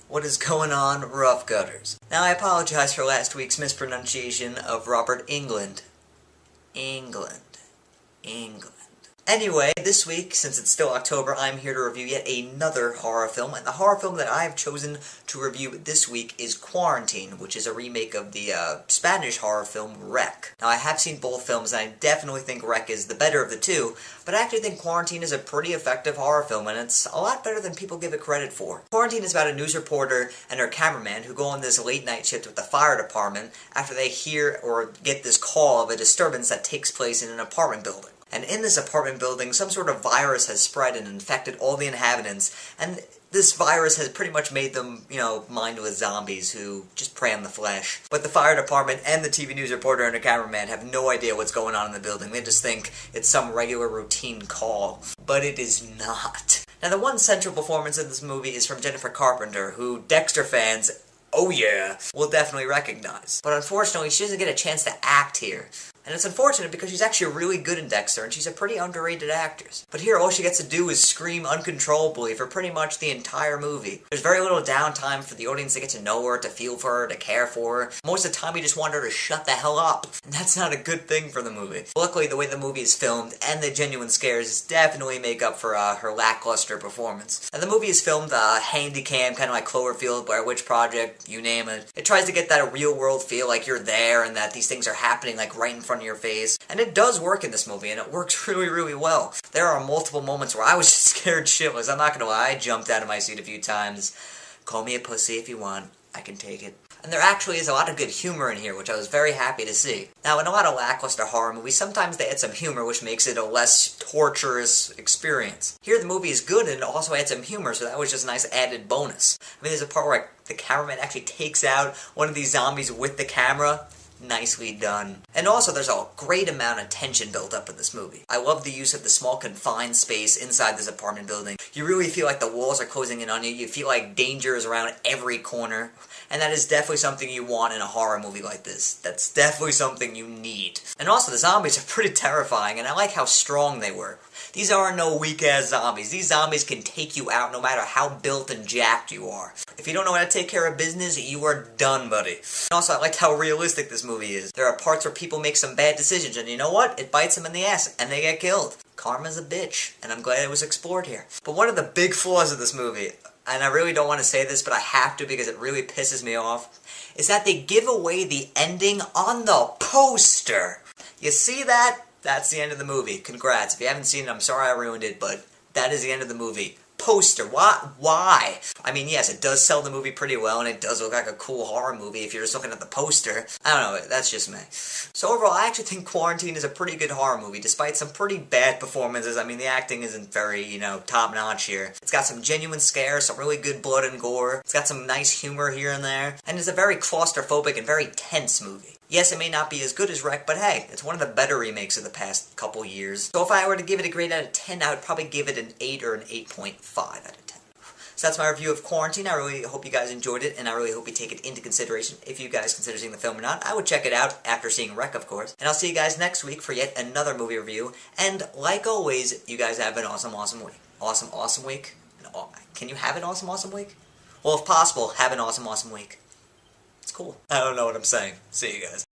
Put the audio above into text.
What is going on, rough gutters? Now, I apologize for last week's mispronunciation of Robert England. England. Anyway, this week, since it's still October, I'm here to review yet another horror film, and the horror film that I have chosen to review this week is Quarantine, which is a remake of the Spanish horror film Wreck. Now, I have seen both films, and I definitely think Wreck is the better of the two, but I actually think Quarantine is a pretty effective horror film, and it's a lot better than people give it credit for. Quarantine is about a news reporter and her cameraman who go on this late-night shift with the fire department after they hear or get this call of a disturbance that takes place in an apartment building. And in this apartment building, some sort of virus has spread and infected all the inhabitants, and this virus has pretty much made them, mindless zombies who just prey on the flesh. But the fire department and the TV news reporter and the cameraman have no idea what's going on in the building. They just think it's some regular routine call. But it is not. Now, the one central performance in this movie is from Jennifer Carpenter, who Dexter fans, oh yeah, will definitely recognize. But unfortunately, she doesn't get a chance to act here. And it's unfortunate because she's actually really good in Dexter, and she's a pretty underrated actress. But here, all she gets to do is scream uncontrollably for pretty much the entire movie. There's very little downtime for the audience to get to know her, to feel for her, to care for her. Most of the time, you just want her to shut the hell up. And that's not a good thing for the movie. Luckily, the way the movie is filmed and the genuine scares definitely make up for her lackluster performance. And the movie is filmed handy-cam, kind of like Cloverfield, Blair Witch Project, you name it. It tries to get that real-world feel like you're there and that these things are happening like right in front of your face, and it does work in this movie, and it works really, really well. There are multiple moments where I was just scared shitless. I'm not gonna lie, I jumped out of my seat a few times. Call me a pussy if you want, I can take it. And there actually is a lot of good humor in here, which I was very happy to see. Now, in a lot of lackluster horror movies, sometimes they add some humor, which makes it a less torturous experience. Here, the movie is good, and it also adds some humor, so that was just a nice added bonus. I mean, there's a part where the cameraman actually takes out one of these zombies with the camera. Nicely done. And also, there's a great amount of tension built up in this movie. I love the use of the small confined space inside this apartment building. You really feel like the walls are closing in on you. You feel like danger is around every corner. And that is definitely something you want in a horror movie like this. That's definitely something you need. And also, the zombies are pretty terrifying, and I like how strong they were. These are no weak-ass zombies. These zombies can take you out no matter how built and jacked you are. If you don't know how to take care of business, you are done, buddy. And also, I like how realistic this movie is. There are parts where people make some bad decisions, and you know what? It bites them in the ass, and they get killed. Karma's a bitch, and I'm glad it was explored here. But one of the big flaws of this movie, and I really don't want to say this, but I have to because it really pisses me off, is that they give away the ending on the poster. You see that? That's the end of the movie. Congrats. If you haven't seen it, I'm sorry I ruined it, but that is the end of the movie. Poster. Why? I mean, yes, it does sell the movie pretty well, and it does look like a cool horror movie if you're just looking at the poster. I don't know, that's just me. So overall, I actually think Quarantine is a pretty good horror movie, despite some pretty bad performances. I mean, the acting isn't very, top-notch here. It's got some genuine scares, some really good blood and gore. It's got some nice humor here and there, and it's a very claustrophobic and very tense movie. Yes, it may not be as good as Wreck, but hey, it's one of the better remakes of the past couple years. So if I were to give it a grade out of 10, I would probably give it an 8 or an 8.5 out of 10. So that's my review of Quarantine. I really hope you guys enjoyed it, and I really hope you take it into consideration if you guys consider seeing the film or not. I would check it out after seeing Wreck, of course. And I'll see you guys next week for yet another movie review. And like always, you guys have an awesome, awesome week. Awesome, awesome week? Can you have an awesome, awesome week? Well, if possible, have an awesome, awesome week. It's cool. I don't know what I'm saying. See you guys.